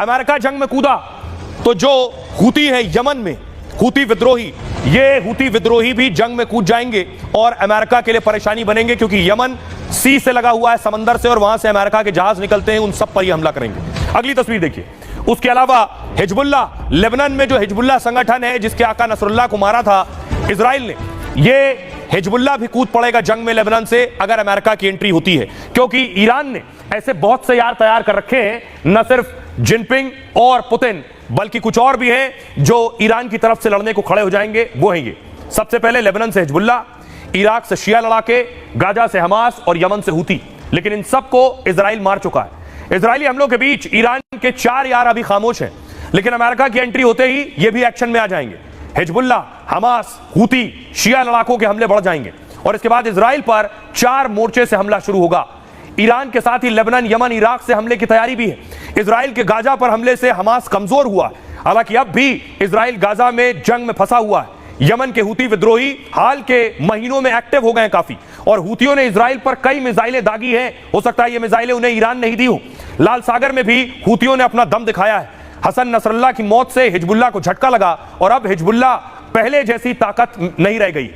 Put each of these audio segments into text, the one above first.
America जंग में कूदा तो जो हूती है यमन में, हूती विद्रोही, ये हूती विद्रोही भी जंग में कूद जाएंगे और अमेरिका के लिए परेशानी बनेंगे, क्योंकि यमन सी से लगा हुआ है, समंदर से, और वहां से अमेरिका के जहाज निकलते हैं, उन सब पर ही हमला करेंगे। अगली तस्वीर देखिए। उसके अलावा हिजबुल्लाह, लेबनान में जो हिजबुल्लाह संगठन है जिसके आका नसरुल्लाह को मारा था इजराइल ने, ये हिजबुल्लाह भी कूद पड़ेगा जंग में लेबनान से अगर अमेरिका की एंट्री होती है, क्योंकि ईरान ने ऐसे बहुत से यार तैयार कर रखे हैं, न सिर्फ जिनपिंग और पुतिन बल्कि कुछ और भी हैं जो ईरान की तरफ से लड़ने को खड़े हो जाएंगे। वो हैं ये, सबसे पहले लेबनान से हिजबुल्लाह, इराक से शिया लड़ाके, गाजा से हमास और यमन से हूती। लेकिन इन सबको इजराइल मार चुका है। इजरायली हमलों के बीच ईरान के 4 यार अभी खामोश हैं, लेकिन अमेरिका की एंट्री होते ही ये भी एक्शन में आ जाएंगे। हिजबुल्लाह, हमास, हूती, शिया लड़ाकों के हमले बढ़ जाएंगे और इसके बाद इजराइल पर 4 मोर्चे से हमला शुरू होगा। ईरान के साथ ही लेबनान, यमन, इराक से हमले की तैयारी भी है। इजराइल के गाजा पर हमले से हमास कमजोर हुआ, हालांकि अब भी इजराइल गाजा में जंग में फंसा हुआ है। यमन के हूती विद्रोही हाल के महीनों में एक्टिव हो गए हैं काफी, और हूतियों ने इजराइल पर कई मिसाइलें दागी हैं। हो सकता है ये मिसाइलें उन्हें ईरान नहीं दी हो। लाल सागर में भी हूतियों ने अपना दम दिखाया है। हसन नसरुल्लाह की मौत से हिजबुल्लाह को झटका लगा और अब हिजबुल्लाह पहले जैसी ताकत नहीं रह गई।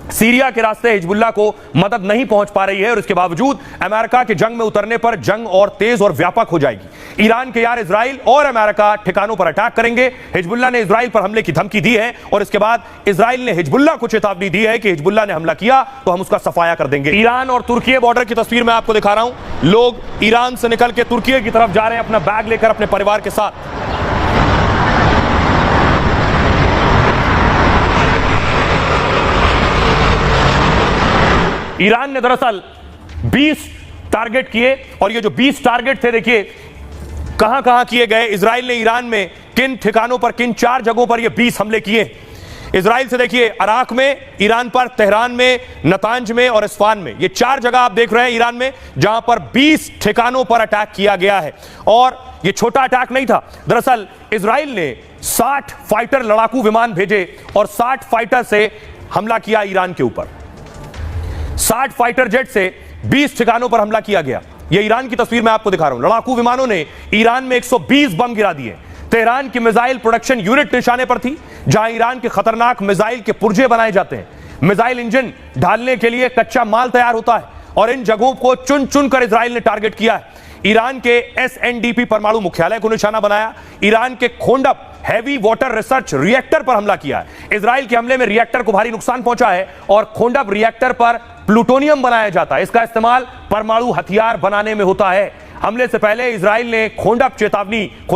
सीरिया के रास्ते हिजबुल्लाह को मदद नहीं पहुंच पा रही है और इसके बावजूद अमेरिका के जंग में उतरने पर जंग और तेज और व्यापक हो जाएगी। ईरान के यार इजराइल और अमेरिका ठिकानों पर अटैक करेंगे। हिजबुल्लाह ने इजराइल पर हमले की धमकी दी है और इसके बाद इजराइल ने हिजबुल्लाह को चेतावनी दी है कि हिजबुल्लाह ने हमला किया तो हम उसका सफाया कर देंगे। ईरान और तुर्की बॉर्डर की तस्वीर मैं आपको दिखा रहा हूं। लोग ईरान से निकल के तुर्की की तरफ जा रहे हैं अपना बैग लेकर अपने परिवार के साथ। ईरान ने दरअसल 20 टारगेट किए और ये जो 20 टारगेट थे, देखिए कहां कहां किए गए। इजराइल ने ईरान में किन ठिकानों पर, किन 4 जगहों पर ये 20 हमले किए। इजराइल से देखिए अराक में, ईरान पर तेहरान में, नतांज में और इस्फान में, ये 4 जगह आप देख रहे हैं ईरान में जहां पर 20 ठिकानों पर अटैक किया गया है। और ये छोटा अटैक नहीं था, दरअसल इजराइल ने 60 फाइटर लड़ाकू विमान भेजे और 60 फाइटर से हमला किया ईरान के ऊपर। 60 फाइटर जेट से 20 ठिकानों पर हमला किया गया। यह ईरान की तस्वीर मैं आपको दिखा रहा हूं। लड़ाकू विमानों ने ईरान में 120 बम गिरा दिए। तेहरान की मिसाइल प्रोडक्शन यूनिट निशाने पर थी, जहां ईरान के खतरनाक मिसाइल के पुर्जे बनाए जाते हैं। मिसाइल इंजन ढालने के लिए कच्चा माल तैयार होता है और इन जगहों को चुन चुन कर इजराइल ने टारगेट किया है। ईरान के SNDP परमाणु मुख्यालय को निशाना बनाया। ईरान के खोंडप हैवी वाटर रिसर्च रिएक्टर पर हमला किया है। इजराइल के हमले में रिएक्टर को भारी नुकसान पहुंचा है और खोंडप रिएक्टर पर प्लूटोनियम बनाया जाता है। इसका इस्तेमाल परमाणु हथियार बनाने में होता है। हमले से पहले इजराइल ने खोंडप चेतावनी